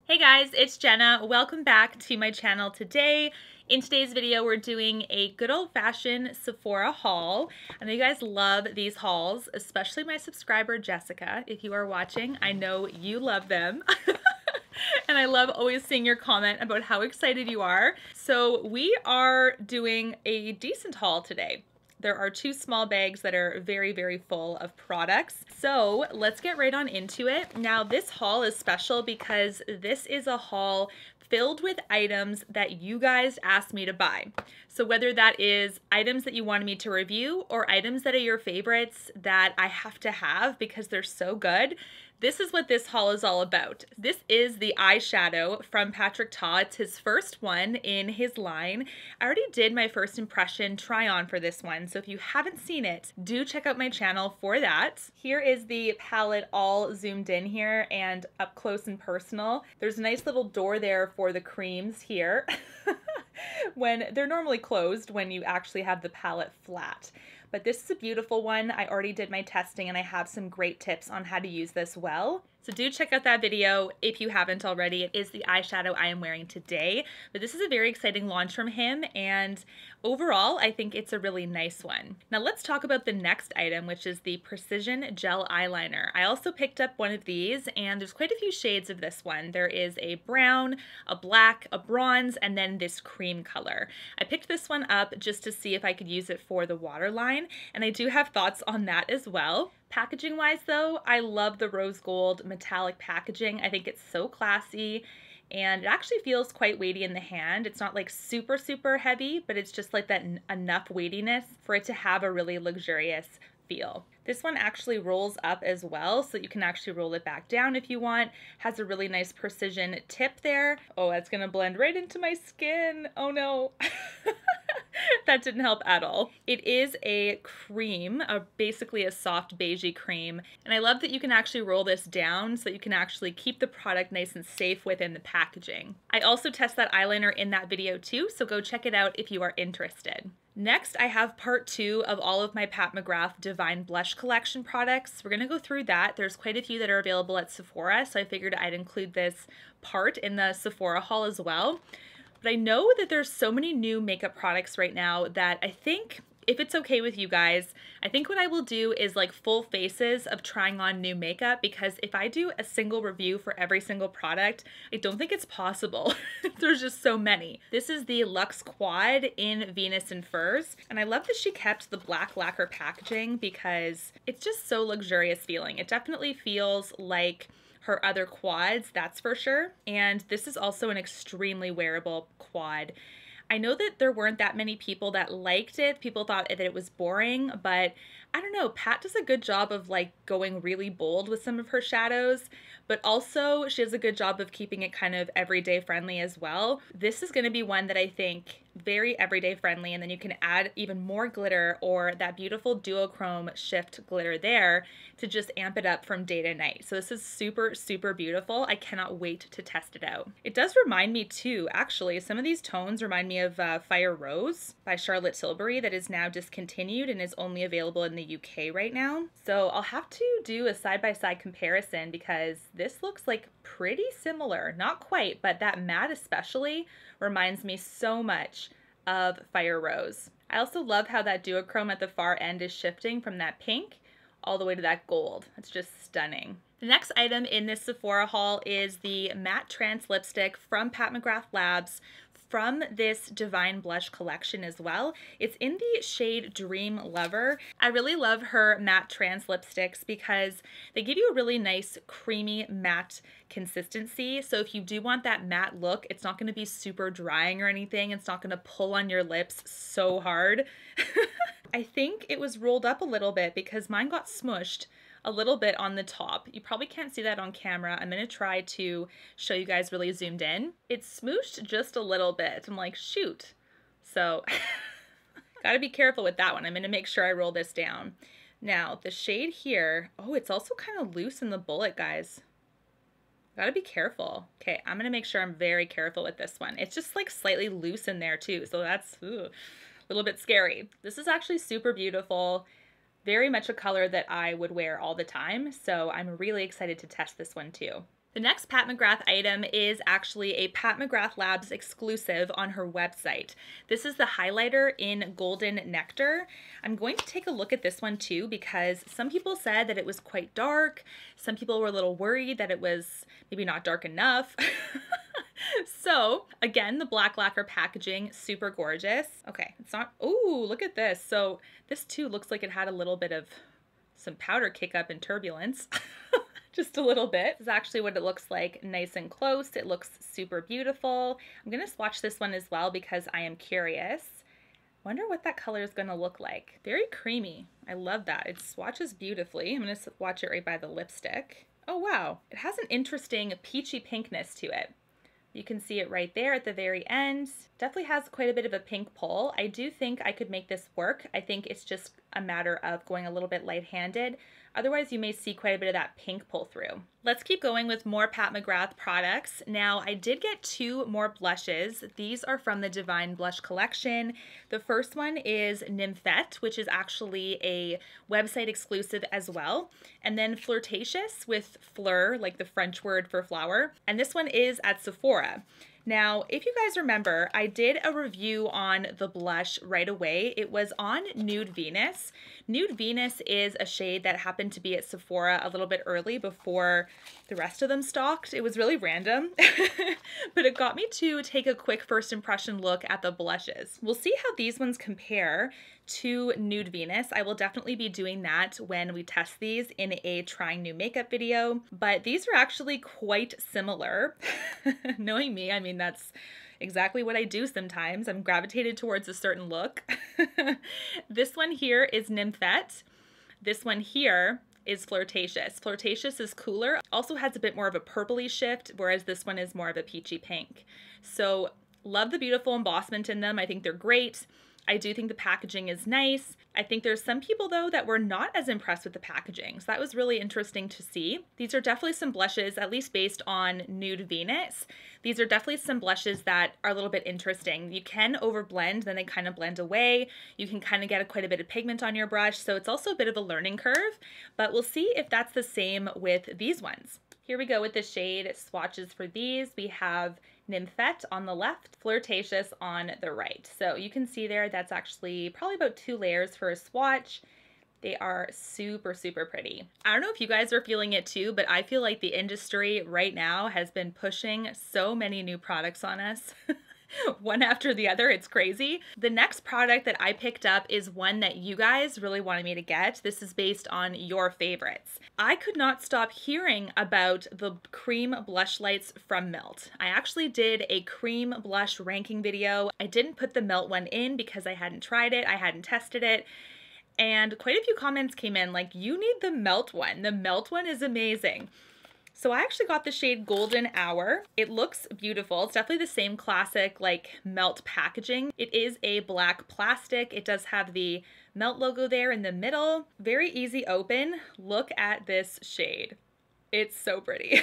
Hey guys, it's Jenna. Welcome back to my channel today. In today's video, we're doing a good old-fashioned Sephora haul. I know you guys love these hauls, especially my subscriber Jessica. If you are watching, I know you love them. And I love always seeing your comment about how excited you are. So we are doing a decent haul today. There are two small bags that are very, very full of products. So let's get right on into it. Now this haul is special because this is a haul filled with items that you guys asked me to buy. So whether that is items that you wanted me to review or items that are your favorites that I have to have because they're so good, this is what this haul is all about. This is the eyeshadow from Patrick Ta. It's his first one in his line. I already did my first impression try on for this one, so if you haven't seen it, do check out my channel for that. Here is the palette all zoomed in here and up close and personal. There's a nice little door there for the creams here when they're normally closed when you actually have the palette flat. But this is a beautiful one. I already did my testing and I have some great tips on how to use this well. So do check out that video if you haven't already. It is the eyeshadow I am wearing today, but this is a very exciting launch from him, and overall I think it's a really nice one. Now let's talk about the next item, which is the Precision Gel Eyeliner. I also picked up one of these, and there's quite a few shades of this one. There is a brown, a black, a bronze, and then this cream color. I picked this one up just to see if I could use it for the waterline, and I do have thoughts on that as well. Packaging wise though, I love the rose gold metallic packaging. I think it's so classy and it actually feels quite weighty in the hand. It's not like super, super heavy, but it's just like that enough weightiness for it to have a really luxurious feel. This one actually rolls up as well, so you can actually roll it back down if you want. Has a really nice precision tip there. Oh, that's gonna blend right into my skin. Oh no. That didn't help at all. It is a cream, basically a soft beigey cream, and I love that you can actually roll this down so that you can actually keep the product nice and safe within the packaging. I also test that eyeliner in that video too, so go check it out if you are interested. Next, I have part 2 of all of my Pat McGrath Divine Blush Collection products. We're gonna go through that. There's quite a few that are available at Sephora, so I figured I'd include this part in the Sephora haul as well. But I know that there's so many new makeup products right now that I think, if it's okay with you guys, I think what I will do is like full faces of trying on new makeup, because if I do a single review for every single product, I don't think it's possible. There's just so many. This is the Luxe Quad in Venus and Furs, and I love that she kept the black lacquer packaging because it's just so luxurious feeling. It definitely feels like her other quads, that's for sure. And this is also an extremely wearable quad. I know that there weren't that many people that liked it. People thought that it was boring, but I don't know, Pat does a good job of like going really bold with some of her shadows, but also she does a good job of keeping it kind of everyday friendly as well. This is gonna be one that I think very everyday friendly, and then you can add even more glitter or that beautiful duochrome shift glitter there to just amp it up from day to night. So this is super, super beautiful. I cannot wait to test it out. It does remind me too, actually, some of these tones remind me of Fire Rose by Charlotte Tilbury that is now discontinued and is only available in the UK right now. So I'll have to do a side-by-side comparison because this looks like pretty similar. Not quite, but that matte especially reminds me so much of Fire Rose. I also love how that duochrome at the far end is shifting from that pink all the way to that gold. It's just stunning. The next item in this Sephora haul is the Mattetrance lipstick from Pat McGrath Labs from this Divine Blush collection as well. It's in the shade Dream Lover. I really love her Mattetrance lipsticks because they give you a really nice creamy matte consistency. So if you do want that matte look, it's not gonna be super drying or anything. It's not gonna pull on your lips so hard. I think it was rolled up a little bit because mine got smushed a little bit on the top. You probably can't see that on camera. I'm gonna try to show you guys really zoomed in. It's smooshed just a little bit. I'm like, shoot. So gotta be careful with that one. I'm gonna make sure I roll this down. Now the shade here, oh, it's also kind of loose in the bullet, guys. Gotta be careful. Okay, I'm gonna make sure I'm very careful with this one. It's just like slightly loose in there too, so that's a little bit scary. This is actually super beautiful. Very much a color that I would wear all the time, so I'm really excited to test this one too. The next Pat McGrath item is actually a Pat McGrath Labs exclusive on her website. This is the highlighter in Golden Nectar. I'm going to take a look at this one too because some people said that it was quite dark. Some people were a little worried that it was maybe not dark enough. So again, the black lacquer packaging, super gorgeous. Okay, it's not, ooh, look at this. So this too looks like it had a little bit of some powder kick up and turbulence. Just a little bit. This is actually what it looks like nice and close. It looks super beautiful. I'm gonna swatch this one as well because I am curious. Wonder what that color is gonna look like. Very creamy. I love that. It swatches beautifully. I'm gonna swatch it right by the lipstick. Oh wow, it has an interesting peachy pinkness to it. You can see it right there at the very end. Definitely has quite a bit of a pink pull. I do think I could make this work. I think it's just a matter of going a little bit light-handed. Otherwise, you may see quite a bit of that pink pull through. Let's keep going with more Pat McGrath products. Now, I did get 2 more blushes. These are from the Divine Blush collection. The first one is Nymphette, which is actually a website exclusive as well. And then Flirtatious with fleur, like the French word for flower. And this one is at Sephora. Now, if you guys remember, I did a review on the blush right away. It was on Nude Venus. Nude Venus is a shade that happened to be at Sephora a little bit early before the rest of them stocked. It was really random, but it got me to take a quick first impression look at the blushes. We'll see how these ones compare to Nude Venus. I will definitely be doing that when we test these in a trying new makeup video, but these are actually quite similar. Knowing me, I mean, that's exactly what I do sometimes. I'm gravitated towards a certain look. This one here is Nymphette. This one here is Flirtatious. Flirtatious is cooler, also has a bit more of a purpley shift, whereas this one is more of a peachy pink. So love the beautiful embossment in them. I think they're great. I do think the packaging is nice. I think there's some people though that were not as impressed with the packaging. So that was really interesting to see. These are definitely some blushes, at least based on Nude Venus. These are definitely some blushes that are a little bit interesting. You can overblend, then they kind of blend away. You can kind of get quite a bit of pigment on your brush. So it's also a bit of a learning curve, but we'll see if that's the same with these ones. Here we go with the shade swatches for these. We have Nymphette on the left, Flirtatious on the right. So you can see there, that's actually probably about 2 layers for a swatch. They are super, super pretty. I don't know if you guys are feeling it too, but I feel like the industry right now has been pushing so many new products on us. One after the other, it's crazy. The next product that I picked up is one that you guys really wanted me to get. This is based on your favorites. I could not stop hearing about the cream blush lights from Melt. I actually did a cream blush ranking video. I didn't put the Melt one in because I hadn't tried it, I hadn't tested it. And quite a few comments came in like, you need the Melt one. The Melt one is amazing. So I actually got the shade Golden Hour. It looks beautiful. It's definitely the same classic like Melt packaging. It is a black plastic. It does have the Melt logo there in the middle. Very easy open. Look at this shade. It's so pretty.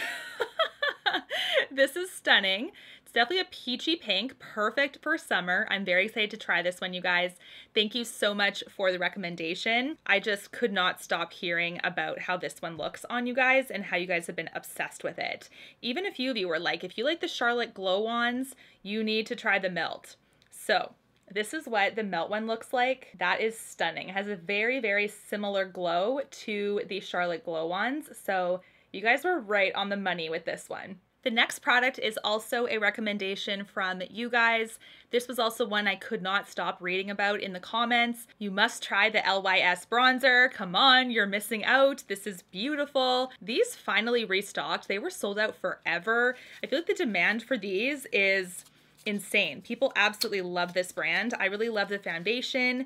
This is stunning. It's definitely a peachy pink, perfect for summer. I'm very excited to try this one, you guys. Thank you so much for the recommendation. I just could not stop hearing about how this one looks on you guys and how you guys have been obsessed with it. Even a few of you were like, if you like the Charlotte glow-ons, you need to try the Melt. So this is what the Melt one looks like. That is stunning. It has a very, very similar glow to the Charlotte glow-ons. So you guys were right on the money with this one. The next product is also a recommendation from you guys. This was also one I could not stop reading about in the comments. You must try the Lys Bronzer. Come on, you're missing out. This is beautiful. These finally restocked. They were sold out forever. I feel like the demand for these is insane. People absolutely love this brand. I really love the foundation.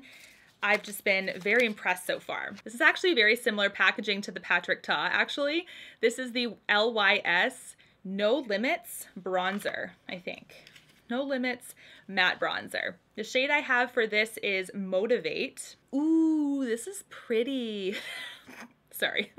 I've just been very impressed so far. This is actually very similar packaging to the Patrick Ta, actually. This is the Lys No Limits Bronzer, I think. No Limits Matte Bronzer. The shade I have for this is Motivate. Ooh, this is pretty. Sorry.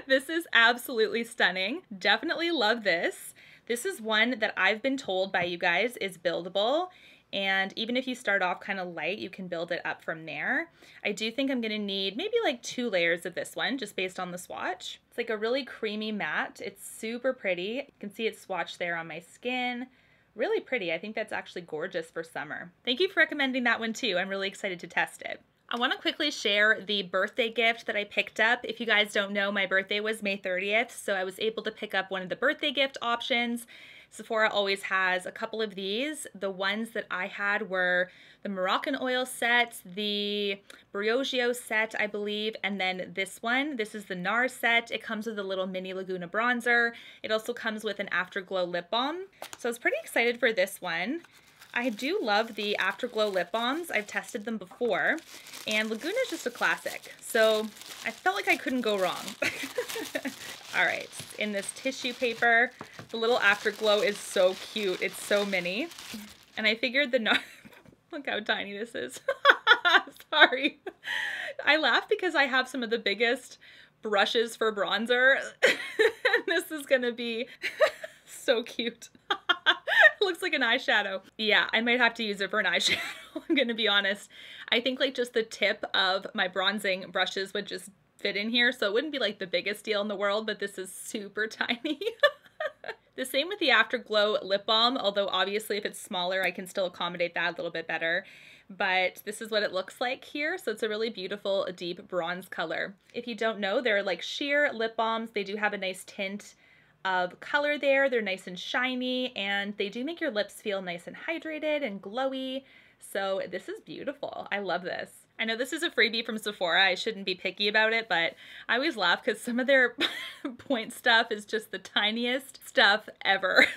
This is absolutely stunning. Definitely love this. This is one that I've been told by you guys is buildable. And even if you start off kind of light, you can build it up from there. I do think I'm gonna need maybe like 2 layers of this one just based on the swatch. It's like a really creamy matte. It's super pretty. You can see it swatched there on my skin. Really pretty. I think that's actually gorgeous for summer. Thank you for recommending that one too. I'm really excited to test it. I want to quickly share the birthday gift that I picked up. If you guys don't know, my birthday was May 30th, so I was able to pick up one of the birthday gift options. Sephora always has a couple of these. The ones that I had were the Moroccan oil set, the Briogeo set, I believe, and then this one. This is the Nars set. It comes with a little mini Laguna bronzer. It also comes with an Afterglow lip balm. So I was pretty excited for this one. I do love the Afterglow lip balms. I've tested them before, and Laguna is just a classic. So I felt like I couldn't go wrong. All right, in this tissue paper, the little Afterglow is so cute. It's so mini. And I figured look how tiny this is. Sorry. I laugh because I have some of the biggest brushes for bronzer. And this is gonna be so cute. It looks like an eyeshadow. Yeah, I might have to use it for an eyeshadow. I'm gonna be honest. I think like just the tip of my bronzing brushes would just fit in here, so it wouldn't be like the biggest deal in the world, but this is super tiny. The same with the Afterglow lip balm, although obviously if it's smaller, I can still accommodate that a little bit better. But this is what it looks like here. So it's a really beautiful deep bronze color. If you don't know, they're like sheer lip balms. They do have a nice tint of color there. They're nice and shiny, and they do make your lips feel nice and hydrated and glowy. So this is beautiful. I love this. I know this is a freebie from Sephora. I shouldn't be picky about it, but I always laugh because some of their point stuff is just the tiniest stuff ever.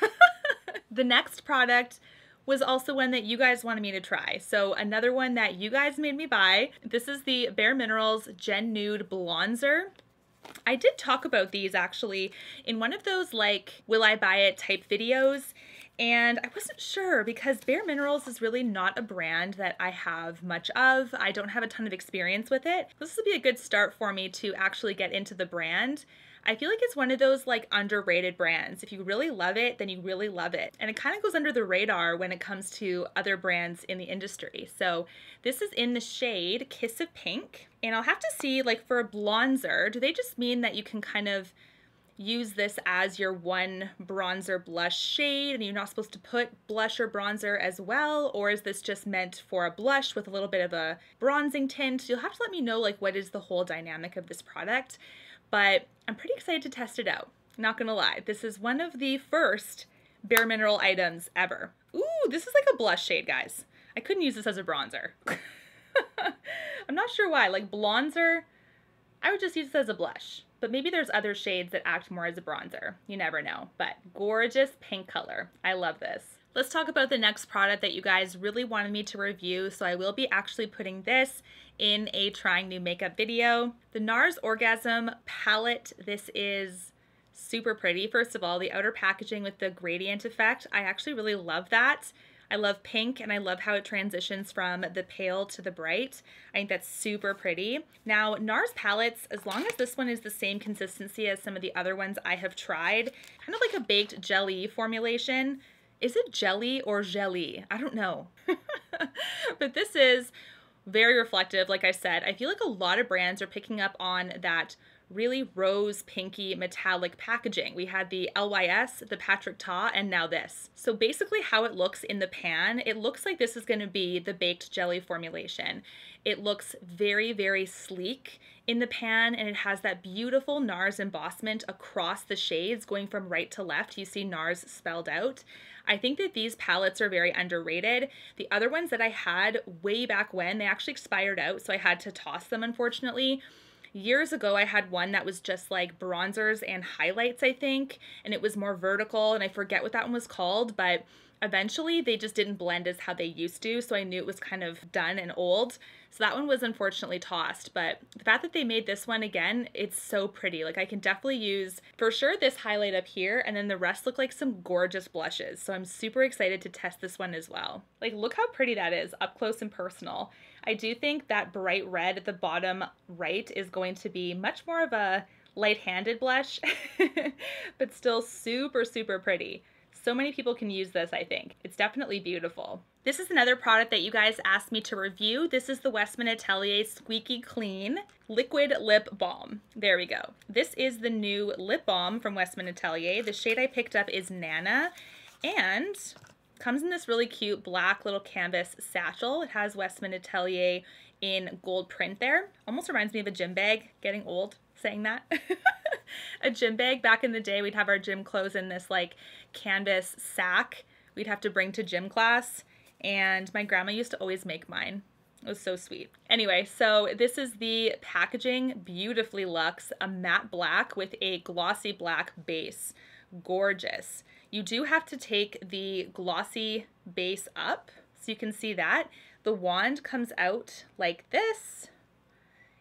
The next product was also one that you guys wanted me to try. So another one that you guys made me buy. This is the Bare Minerals Gen Nude Bronzer. I did talk about these actually in one of those like, will I buy it type videos. And I wasn't sure because Bare Minerals is really not a brand that I have much of. I don't have a ton of experience with it. This would be a good start for me to actually get into the brand. I feel like it's one of those like underrated brands. If you really love it, then you really love it. And it kind of goes under the radar when it comes to other brands in the industry. So this is in the shade Kiss of Pink. And I'll have to see, like for a bronzer, do they just mean that you can kind of use this as your one bronzer blush shade and you're not supposed to put blush or bronzer as well? Or is this just meant for a blush with a little bit of a bronzing tint? You'll have to let me know like what is the whole dynamic of this product. But I'm pretty excited to test it out. Not gonna lie, this is one of the first Bare Mineral items ever. Ooh, this is like a blush shade, guys. I couldn't use this as a bronzer. I'm not sure why. Like bronzer, I would just use this as a blush. But maybe there's other shades that act more as a bronzer. You never know. But gorgeous pink color. I love this. Let's talk about the next product that you guys really wanted me to review. So I will be actually putting this in a trying new makeup video. The Nars Orgasm palette. This is super pretty. First of all, the outer packaging with the gradient effect. I actually really love that. I love pink and I love how it transitions from the pale to the bright. I think that's super pretty. Now, Nars palettes, as long as this one is the same consistency as some of the other ones I have tried, kind of like a baked jelly formulation. Is it jelly or jelly? I don't know. But this is very reflective, like I said. I feel like a lot of brands are picking up on that really rose pinky metallic packaging. We had the LYS, the Patrick Ta, and now this. So basically how it looks in the pan, it looks like this is going to be the baked jelly formulation. It looks very, very sleek in the pan, and it has that beautiful Nars embossment across the shades going from right to left. You see Nars spelled out. I think that these palettes are very underrated. The other ones that I had way back when, they actually expired out, so I had to toss them, unfortunately. Years ago, I had one that was just like bronzers and highlights, I think, and it was more vertical, and I forget what that one was called, but eventually they just didn't blend as how they used to, so I knew it was kind of done and old. So that one was unfortunately tossed, but the fact that they made this one again, it's so pretty. Like I can definitely use, for sure, this highlight up here, and then the rest look like some gorgeous blushes. So I'm super excited to test this one as well. Like look how pretty that is up close and personal. I do think that bright red at the bottom right is going to be much more of a light-handed blush, but still super, super pretty. So many people can use this, I think. It's definitely beautiful. This is another product that you guys asked me to review. This is the Westmin Atelier Squeaky Clean Liquid Lip Balm. There we go. This is the new lip balm from Westmin Atelier. The shade I picked up is Nana, and comes in this really cute black little canvas satchel. It has Westmin Atelier in gold print there. Almost reminds me of a gym bag. Getting old saying that. A gym bag. Back in the day, we'd have our gym clothes in this like canvas sack we'd have to bring to gym class, and my grandma used to always make mine. It was so sweet. Anyway, so this is the packaging, beautifully luxe, a matte black with a glossy black base. Gorgeous. You do have to take the glossy base up, so you can see that. The wand comes out like this,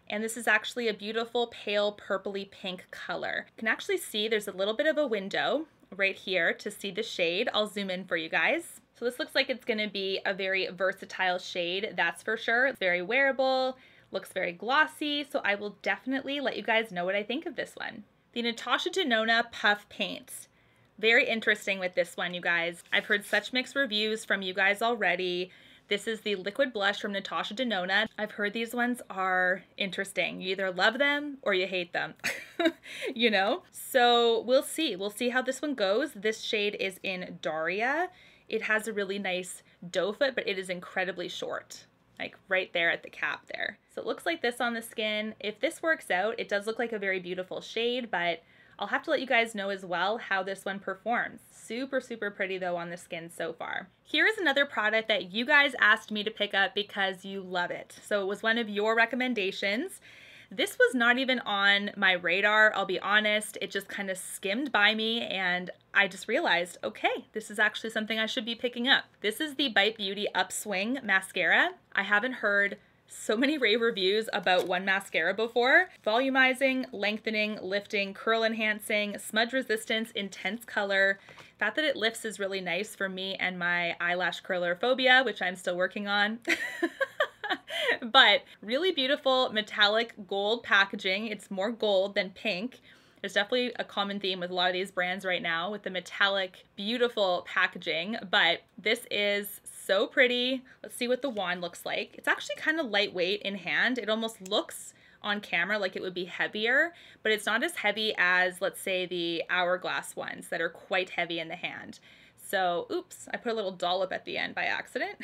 and this is actually a beautiful pale purpley pink color. You can actually see there's a little bit of a window right here to see the shade. I'll zoom in for you guys. So this looks like it's gonna be a very versatile shade, that's for sure. It's very wearable, looks very glossy, so I will definitely let you guys know what I think of this one. The Natasha Denona Puff Paint. Very interesting with this one, you guys. I've heard such mixed reviews from you guys already. This is the liquid blush from Natasha Denona. I've heard these ones are interesting. You either love them or you hate them, you know? So we'll see. We'll see how this one goes. This shade is in Daria. It has a really nice doe foot, but it is incredibly short, like right there at the cap there. So it looks like this on the skin. If this works out, it does look like a very beautiful shade, but I'll have to let you guys know as well how this one performs. Super, super pretty though on the skin so far. Here is another product that you guys asked me to pick up because you love it. So it was one of your recommendations. This was not even on my radar, I'll be honest. It just kind of skimmed by me and I just realized, okay, this is actually something I should be picking up. This is the Bite Beauty Upswing Mascara. I haven't heard so many rave reviews about one mascara before. Volumizing, lengthening, lifting, curl enhancing, smudge resistance, intense color. The fact that it lifts is really nice for me and my eyelash curler phobia, which I'm still working on. But really beautiful metallic gold packaging. It's more gold than pink. There's definitely a common theme with a lot of these brands right now with the metallic, beautiful packaging, but this is so pretty. Let's see what the wand looks like. It's actually kind of lightweight in hand. It almost looks on camera like it would be heavier, but it's not as heavy as, let's say, the Hourglass ones that are quite heavy in the hand. So, oops, I put a little dollop at the end by accident.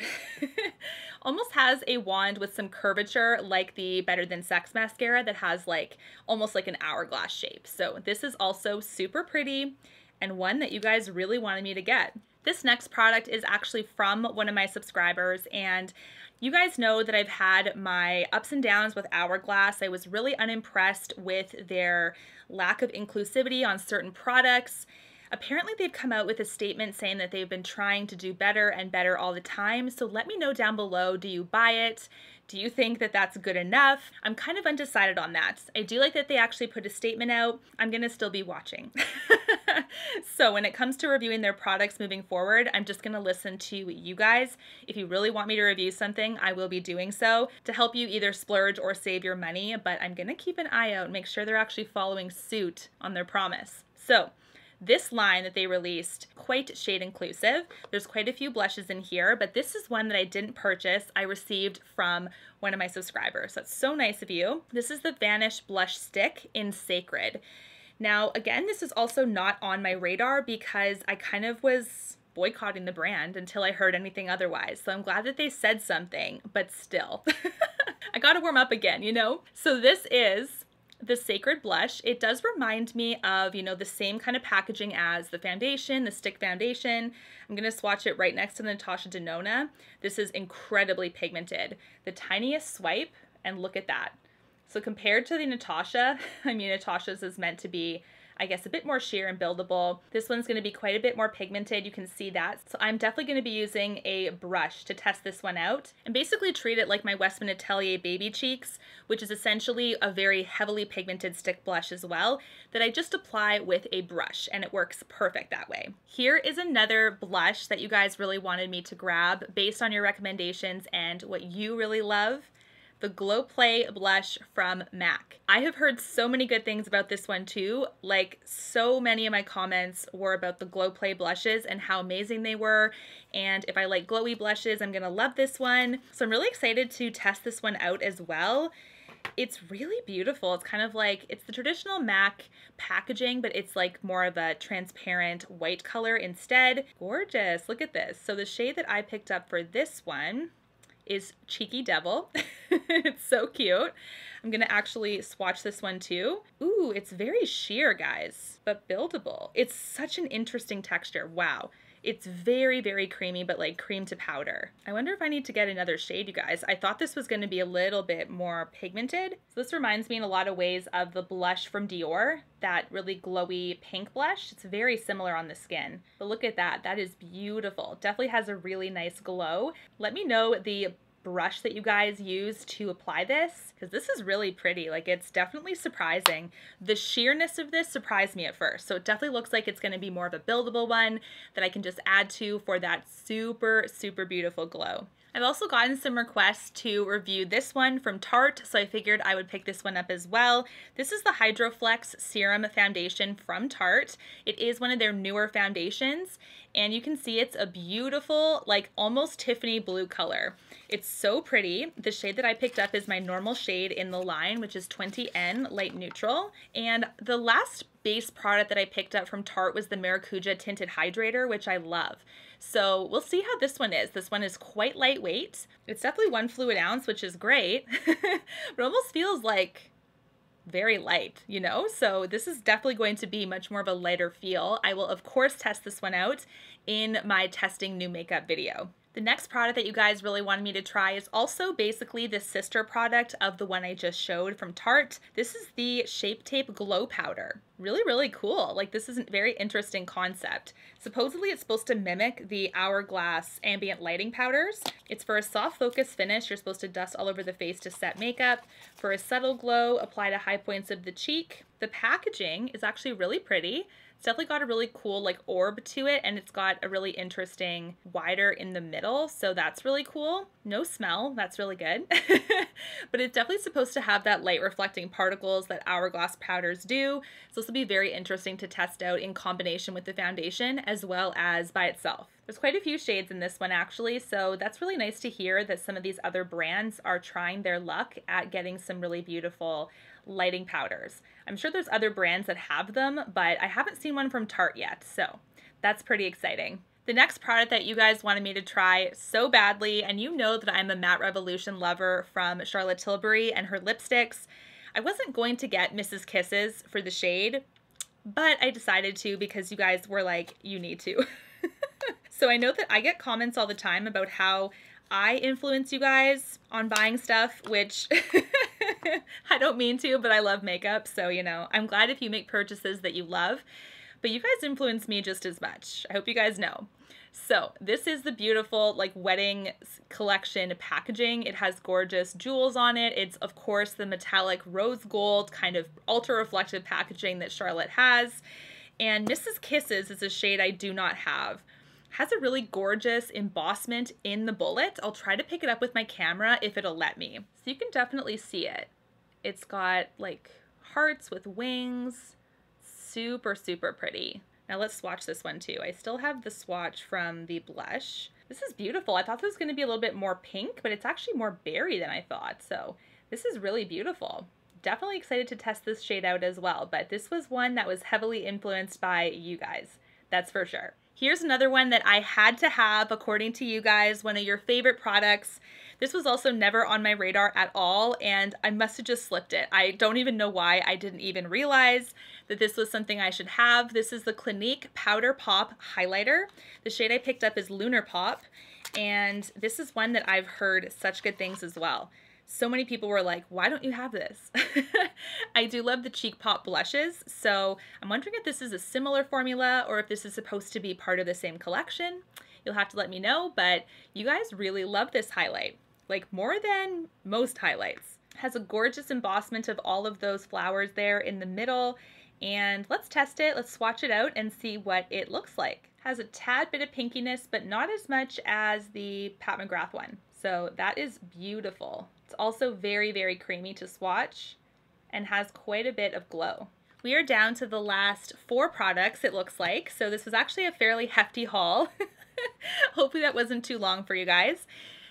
Almost has a wand with some curvature like the Better Than Sex mascara that has like almost like an hourglass shape. So this is also super pretty and one that you guys really wanted me to get. This next product is actually from one of my subscribers, and you guys know that I've had my ups and downs with Hourglass. I was really unimpressed with their lack of inclusivity on certain products. Apparently they've come out with a statement saying that they've been trying to do better and better all the time. So let me know down below, do you buy it? Do you think that that's good enough? I'm kind of undecided on that. I do like that they actually put a statement out. I'm gonna still be watching. So when it comes to reviewing their products moving forward, I'm just gonna listen to you guys. If you really want me to review something, I will be doing so to help you either splurge or save your money, but I'm gonna keep an eye out and make sure they're actually following suit on their promise. So this line that they released, quite shade inclusive. There's quite a few blushes in here, but this is one that I didn't purchase. I received from one of my subscribers. That's so nice of you. This is the Vanish Blush Stick in Sacred. Now, again, this is also not on my radar because I kind of was boycotting the brand until I heard anything otherwise. So I'm glad that they said something, but still, I gotta warm up again, you know? So this is the Sacred blush. It does remind me of, you know, the same kind of packaging as the foundation, the stick foundation. I'm going to swatch it right next to the Natasha Denona. This is incredibly pigmented. The tiniest swipe, and look at that. So compared to the Natasha, I mean, Natasha's is meant to be, I guess, a bit more sheer and buildable. This one's going to be quite a bit more pigmented. You can see that. So I'm definitely going to be using a brush to test this one out and basically treat it like my Westmin Atelier Baby Cheeks, which is essentially a very heavily pigmented stick blush as well, that I just apply with a brush, and it works perfect that way. Here is another blush that you guys really wanted me to grab based on your recommendations and what you really love. the Glow Play blush from MAC. I have heard so many good things about this one too. Like, so many of my comments were about the Glow Play blushes and how amazing they were. And if I like glowy blushes, I'm gonna love this one. So I'm really excited to test this one out as well. It's really beautiful. It's kind of like, it's the traditional MAC packaging, but it's like more of a transparent white color instead. Gorgeous, look at this. So the shade that I picked up for this one is Cheeky Devil. It's so cute. I'm gonna actually swatch this one too. Ooh, it's very sheer, guys, but buildable. It's such an interesting texture, wow. It's very, very creamy, but like cream to powder. I wonder if I need to get another shade, you guys. I thought this was gonna be a little bit more pigmented. So this reminds me in a lot of ways of the blush from Dior, that really glowy pink blush. It's very similar on the skin. But look at that, that is beautiful. Definitely has a really nice glow. Let me know the brush that you guys use to apply this, because this is really pretty. Like, it's definitely surprising. The sheerness of this surprised me at first, so it definitely looks like it's going to be more of a buildable one that I can just add to for that super, super beautiful glow. I've also gotten some requests to review this one from Tarte, so I figured I would pick this one up as well. This is the Hydro Flex Serum Foundation from Tarte. It is one of their newer foundations, and you can see it's a beautiful, like almost Tiffany blue color. It's so pretty. The shade that I picked up is my normal shade in the line, which is 20N Light Neutral. And the last base product that I picked up from Tarte was the Maracuja Tinted Hydrator, which I love. So we'll see how this one is. This one is quite lightweight. It's definitely 1 fluid ounce, which is great, but it almost feels like very light, you know? So this is definitely going to be much more of a lighter feel. I will, of course, test this one out in my testing new makeup video. The next product that you guys really wanted me to try is also basically the sister product of the one I just showed from Tarte. This is the Shape Tape Glow Powder. Really, really cool. Like, this is a very interesting concept. Supposedly it's supposed to mimic the Hourglass ambient lighting powders. It's for a soft focus finish. You're supposed to dust all over the face to set makeup. For a subtle glow, apply to high points of the cheek. The packaging is actually really pretty. It's definitely got a really cool like orb to it, and it's got a really interesting wider in the middle, so that's really cool. No smell, that's really good. But it's definitely supposed to have that light reflecting particles that Hourglass powders do, so this will be very interesting to test out in combination with the foundation as well as by itself. There's quite a few shades in this one actually, so that's really nice to hear that some of these other brands are trying their luck at getting some really beautiful lighting powders. I'm sure there's other brands that have them, but I haven't seen one from Tarte yet, so that's pretty exciting. The next product that you guys wanted me to try so badly, and you know that I'm a Matte Revolution lover from Charlotte Tilbury and her lipsticks. I wasn't going to get Mrs. Kisses for the shade, but I decided to because you guys were like, you need to. So I know that I get comments all the time about how I influence you guys on buying stuff, which I don't mean to, but I love makeup. So, you know, I'm glad if you make purchases that you love, but you guys influence me just as much. I hope you guys know. So this is the beautiful like wedding collection packaging. It has gorgeous jewels on it. It's of course the metallic rose gold kind of ultra reflective packaging that Charlotte has. And Mrs. Kisses is a shade I do not have. Has a really gorgeous embossment in the bullet. I'll try to pick it up with my camera if it'll let me. So you can definitely see it. It's got like hearts with wings. Super, super pretty. Now let's swatch this one too. I still have the swatch from the blush. This is beautiful. I thought this was going to be a little bit more pink, but it's actually more berry than I thought. So this is really beautiful. Definitely excited to test this shade out as well, but this was one that was heavily influenced by you guys. That's for sure. Here's another one that I had to have, according to you guys, one of your favorite products. This was also never on my radar at all, and I must have just slipped it. I don't even know why I didn't even realize that this was something I should have. This is the Clinique Powder Pop Highlighter. The shade I picked up is Lunar Pop, and this is one that I've heard such good things as well. So many people were like, why don't you have this? I do love the Cheek Pop blushes, so I'm wondering if this is a similar formula or if this is supposed to be part of the same collection. You'll have to let me know, but you guys really love this highlight, like more than most highlights. It has a gorgeous embossment of all of those flowers there in the middle, and let's test it. Let's swatch it out and see what it looks like. Has a tad bit of pinkiness, but not as much as the Pat McGrath one. So that is beautiful. It's also very, very creamy to swatch and has quite a bit of glow. We are down to the last 4 products, it looks like. So this was actually a fairly hefty haul. Hopefully that wasn't too long for you guys.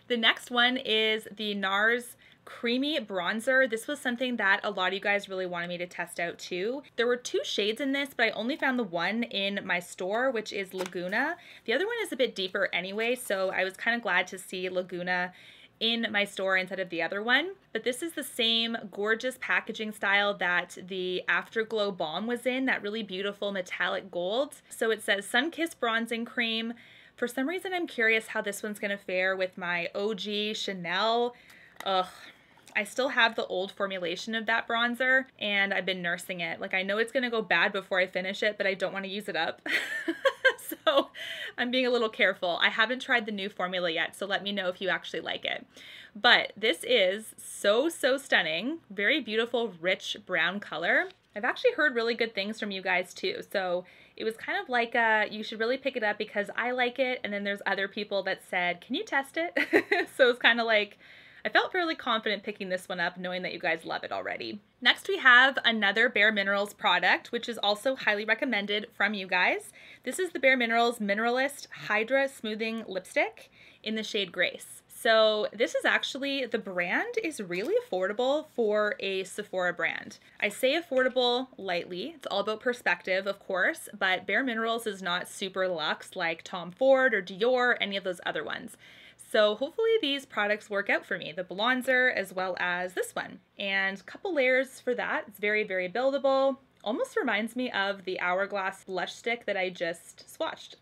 The next one is the Nars Creamy Bronzer. This was something that a lot of you guys really wanted me to test out too. There were 2 shades in this, but I only found the one in my store, which is Laguna. The other one is a bit deeper anyway, so I was kind of glad to see Laguna in my store instead of the other one. But this is the same gorgeous packaging style that the Afterglow Balm was in, that really beautiful metallic gold. So it says Sun-Kissed Bronzing Cream. For some reason, I'm curious how this one's gonna fare with my OG Chanel. Ugh. I still have the old formulation of that bronzer and I've been nursing it. Like, I know it's gonna go bad before I finish it, but I don't wanna use it up. So I'm being a little careful. I haven't tried the new formula yet, so let me know if you actually like it. But this is so, so stunning. Very beautiful, rich brown color. I've actually heard really good things from you guys too. So it was kind of like you should really pick it up because I like it. And then there's other people that said, can you test it? So it's kind of like, I felt fairly confident picking this one up, knowing that you guys love it already. Next, we have another Bare Minerals product, which is also highly recommended from you guys. This is the Bare Minerals Mineralist Hydra Smoothing Lipstick in the shade Grace. So this is actually, the brand is really affordable for a Sephora brand. I say affordable lightly. It's all about perspective, of course, but Bare Minerals is not super luxe like Tom Ford or Dior, or any of those other ones. So hopefully these products work out for me, the bronzer as well as this one. And a couple layers for that. It's very, very buildable. Almost reminds me of the Hourglass blush stick that I just swatched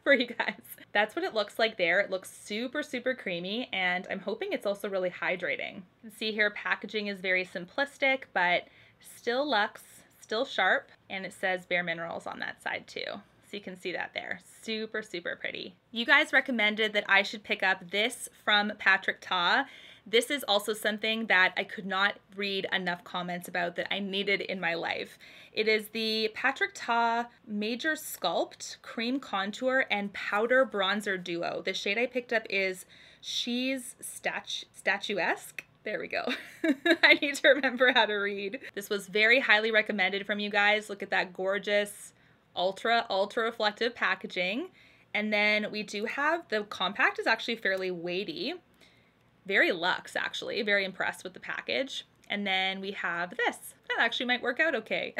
for you guys. That's what it looks like there. It looks super, super creamy, and I'm hoping it's also really hydrating. You can see here packaging is very simplistic, but still luxe, still sharp, and it says Bare Minerals on that side too. So you can see that there. Super, super pretty. You guys recommended that I should pick up this from Patrick Ta. This is also something that I could not read enough comments about that I needed in my life. It is the Patrick Ta Major Sculpt Cream Contour and Powder Bronzer Duo. The shade I picked up is She's Statuesque. There we go. I need to remember how to read. This was very highly recommended from you guys. Look at that gorgeous ultra reflective packaging. And then we do have, the compact is actually fairly weighty. Very luxe, actually. Very impressed with the package. And then we have this. That actually might work out okay.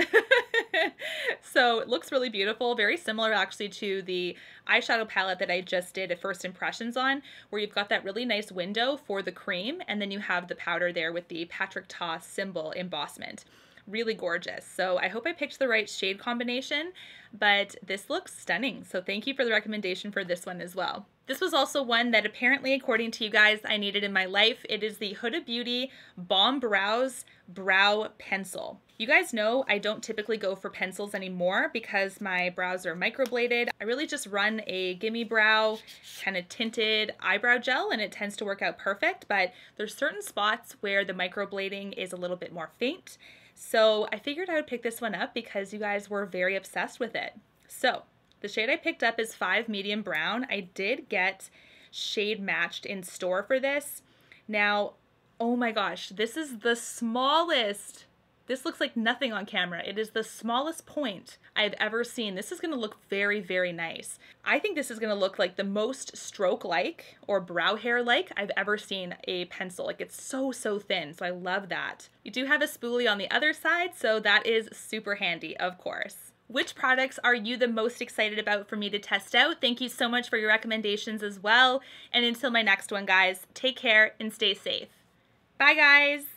So it looks really beautiful. Very similar actually to the eyeshadow palette that I just did a first impressions on, where you've got that really nice window for the cream, and then you have the powder there with the Patrick Ta symbol embossment. Really gorgeous. So I hope I picked the right shade combination, but this looks stunning. So thank you for the recommendation for this one as well. This was also one that apparently, according to you guys, I needed in my life. It is the Huda Beauty Balm Brows Brow Pencil. You guys know I don't typically go for pencils anymore because my brows are microbladed. I really just run a Gimme Brow kind of tinted eyebrow gel, and it tends to work out perfect, but there's certain spots where the microblading is a little bit more faint. So I figured I would pick this one up because you guys were very obsessed with it. So the shade I picked up is 5 Medium Brown. I did get shade matched in store for this. Now, oh my gosh, this is the smallest. This looks like nothing on camera. It is the smallest point I've ever seen. This is gonna look very, very nice. I think this is gonna look like the most stroke-like or brow hair-like I've ever seen a pencil. Like, it's so, so thin, so I love that. You do have a spoolie on the other side, so that is super handy, of course. Which products are you the most excited about for me to test out? Thank you so much for your recommendations as well. And until my next one, guys, take care and stay safe. Bye, guys.